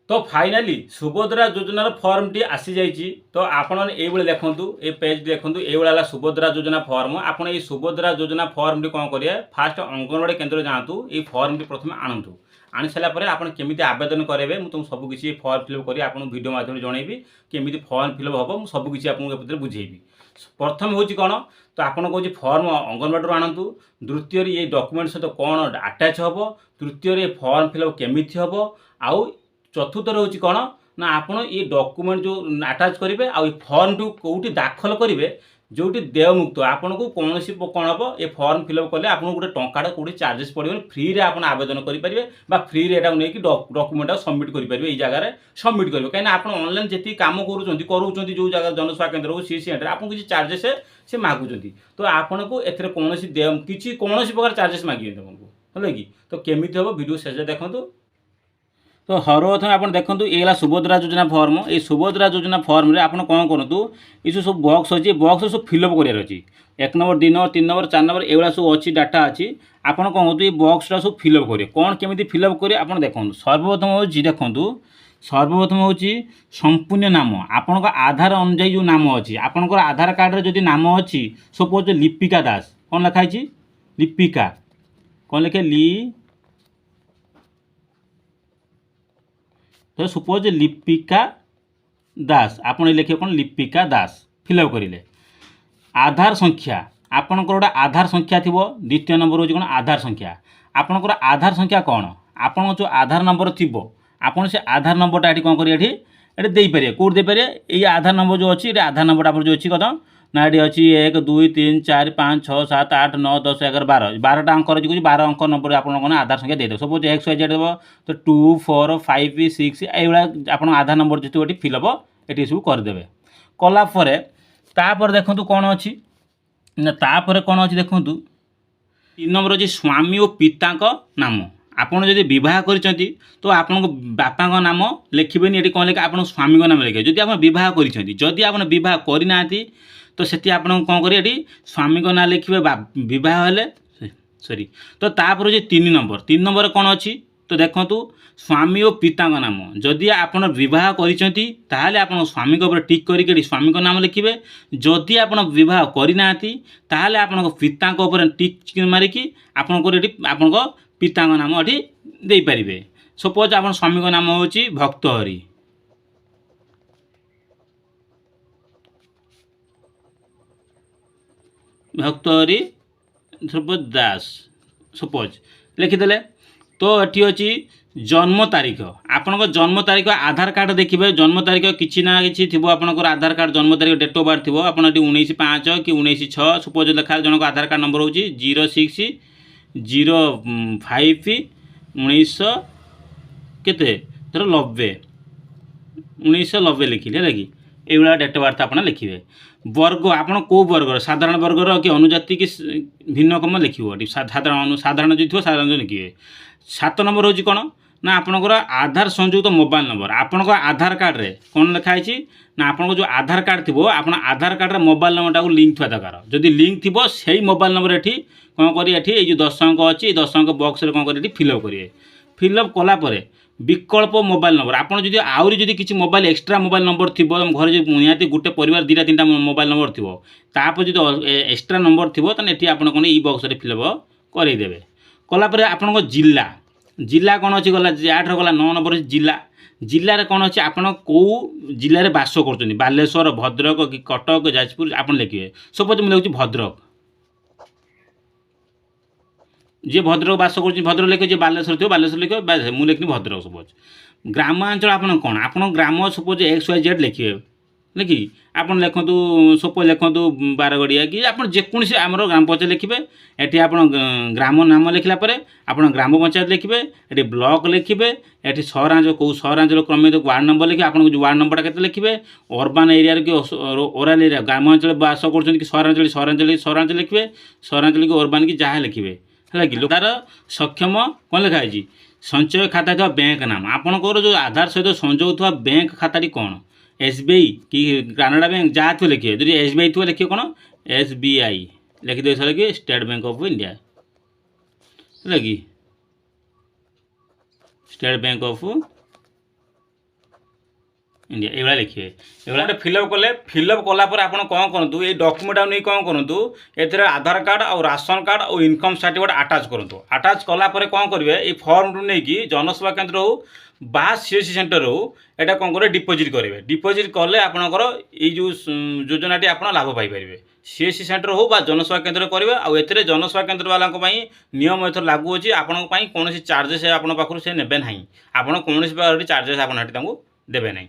तो फाइनाली सुभद्रा योजनार firm T आसी जाइए। तो आपण ये देखूँ ये पेज देखूँ ये सुभद्रा योजना फर्म। आपड़ ये सुभद्रा योजना फर्म टी कौन करेंगे, फास्ट अंगनवाड़ी केन्द्र जातु, ये फर्म टी प्रथम आणतु। आनी सारापर आप केमी आवेदन करेंगे मुझे सबकि फर्म फिलअप कर आपको वीडियो माध्यम जनइबी केमी फर्म फिलअप हम मुझे सबकि आपको बुझेबी। प्रथम हूँ कौन तो आपन कौन फर्म अंगनवाड़ी आणतु। द्वितीय ये डॉक्यूमेंट सहित कौन अटैच हम। तृतीय ये फर्म फिलअप केमी हम। आउ चतुर्थ हूँ कौन ना आपड़ ये डॉक्यूमेंट जो अटैच करेंगे आ फर्म टू कौटी दाखल करेंगे जो देयमुक्त आपन को कौन कौन हम ये फर्म फिलअप कले आपको गोटे टंका कौटी चार्जेस पड़े फ्री रे आप आवेदन करेंगे फ्री रे नहीं डॉक्यूमेंट सबमिट करेंगे ये जगह सबमिट करेंगे कहीं आप ऑनलाइन जी कम कर जो जगह जनसेवा केन्द्र हो सी सेंटर आपको किसी चार्जेस से मागुंट तो आपन को एथेर कौन किसी कौन प्रकार चार्जेस मागे तुमको है कि तो केमी हम वीडियो शेष देखूँ। तो सर्वप्रथम आप देखो ये सुभद्रा योजना फर्म। ये सुभद्रा योजना फर्म रे आप कौन करूँ ये सब बक्स अच्छी बक्स सब फिलअप करार अच्छी 1 नंबर 2 नंबर 3 नंबर 4 नंबर ये सब अच्छी डाटा अच्छी आप कौन कहूँ ये बक्सटा सब फिलअप करेंगे कौन केमी फिलअप करेंगे आप देखो। सर्वप्रथम हूँ देखो सर्वप्रथम हूँ संपूर्ण नाम आपण आधार अनुजाई जो नाम अच्छी आपंकर आधार कार्ड रे जो नाम अच्छी सपोज लिपिका दास कौन लिखाई लिपिका कौन लिखे तो सपोज लिपिका दास आपड़ लिखे कौन लिपिका दास फिलअप करेंगे। आधार संख्या आपणकर गोटे आधार संख्या थी। द्वितीय नंबर हूँ कौन आधार संख्या आपणकर आधार संख्या कौन आपण जो आधार नंबर थी आपड़ से आधार नंबरटा ये कौन करेंगे ये देपारे कौट देपारे ये आधार नंबर जो अच्छी आधार नंबर आप जो अच्छी कद ना ये अच्छी 1 2 3 4 5 6 7 8 9 10 11 12 12टा अंक रही 12 अंक नंबर आप आधार संख्या देदेव सपोज XYZ देव तो 2 4 5 6 ये आप आधार नंबर जो फिलअप ये सब करदे कलापर तापर देखो कौन अच्छी ना तापर कौन अच्छी देखूँ 3 नंबर अच्छी स्वामी और पिता नाम आपड़ जब बह कर तो आपण बापा नाम लिखिबेनि ये कौन लिखे आप स्वामी नाम लिखे जदि आप बह कर आप बह करना तो से आप कौन करेंगे स्वामी ना लिखे बह हेले सॉरी। तो तापर जो 3 नंबर कौन अच्छी तो देखो स्वामी और पिता नाम जदि आप बह कर आप स्वामी टिक कर स्वामी नाम लिखे जदि आप बह करना आप पिता टिक मारिकी आप पिता नाम ये दे पारे। सपोज आप स्वामी नाम हूँ भक्तहरी भक्तहरी सपोज दास सपोज लिखिदे तो ये अच्छी जन्म तारीख आपण जन्म तारीख आधार कार्ड देखिए जन्म तारीख किसी ना कि थी आपंकर आधार कार्ड जन्म तारीख डेट ऑफ बर्थ थी आप 19/5 कि 19/6 सपोज लिखा जनक आधार कार्ड नंबर हूँ 06 05 1900 केते धर 90 1990 लिखिले है कि ये डेट बर्थ आप लिखे। वर्ग आपड़ कौ वर्गर साधारण वर्गर कि अनुजाति कि भिन्नकम लिखे साधारण साधारण जो थी साधारण जो लिखे। 7 नंबर हूँ कौन ना आपंकर आधार संयुक्त मोबाइल नंबर आपंक आधार कार्ड रे कौन लिखाई ना आपन जो आधार कार्ड थी आप आधार कार्ड मोबाइल नंबर टाक लिंक थी दरकार जदि लिंक थी से मोबाइल नंबर ये कौन करें ये 10 अंक अच्छी 10 अंक बक्स रे कौन करें फिलअप करेंगे। फिलअप कलापर विकल्प मोबाइल नंबर आपड़ जो आहरी किसी मोबाइल एक्सट्रा मोबाइल नंबर थी घर जो निहाती गोटे परिवार 2टा 3टा मोबाइल नंबर थी तापर जो एक्सट्रा नंबर थी ये आप कौन ई बक्स रे फिलअप करदेवे। कलापर आपण जिला जिला कौन अच्छी गला 8 गला 9 नंबर जिला जिले में कौन अच्छे आपड़ कौ जिले में बास कर बालेश्वर भद्रक कि कटक जाजपुर आप लिखे। सपोज मुझे लिखुँ भद्रक जी भद्रक बास कर भद्रक लिखे जी बालेश्वर थो बालेश्वर लिखे मुझे लिखनी भद्रक। सपोज ग्रामांचल आप कौन आप ग्राम सपोज XYZ लिखे लिखि आप लिखु सपोज लिखु बारगड़िया कि आप जेकोसी आम ग्राम पंचायत लिखे ये आप ग्राम नाम लिखला आप ग्राम पंचायत लिखे ये ब्लॉक लिखे ये सहरांचल कौ सहरांचल क्रमित वार्ड नंबर लिखे आप वार्ड नंबर के लिखे अर्बान एरिया कि ओराल एरिया ग्रामांचल बास कर सहरांचल सहरांचल सहरांचल लिखे सहरांचल कि अर्बान कि जहाँ लिखे है कि तार सक्षम कौन लिखाई संचय खाता था बैंक नाम आपंकर जो आधार सहित संजोग था बैंक खाताटी कौन SBI कि कानाडा बैंक जहाँ थो लिखे जब SBI थो लिखे कौन SBI लिखिदे सर कि स्टेट बैंक ऑफ इंडिया है कि स्टेट बैंक ऑफ इंडिया ये लिखिए ये फिलअप कले फिलअप कलापर आप कौन करूँ ये डॉक्यूमेंट नहीं कौन करूँ एथिर आधार कार्ड और राशन कार्ड और इनकम सर्टिफिकेट अटाच करूँ अटाच कलापर कौन करेंगे ये फर्म नहीं कि जनसेवा केन्द्र हो बा सीएससी सेंटर हो यहाँ कौन करेंगे डिपोजिट करेंगे डिपोजिट कले आपणकर यो योजनाटी आप लाभ पाइपर सीएससी सेंटर हो बा जनसेवा केन्द्र करेंगे आउ ए जनसेवा केन्द्र वाला नियम एथर लागू अच्छी आपण कौन चार्जेस आप पाखु से नेबे ना आपड़ कौन चार्जेस आप देवे ना।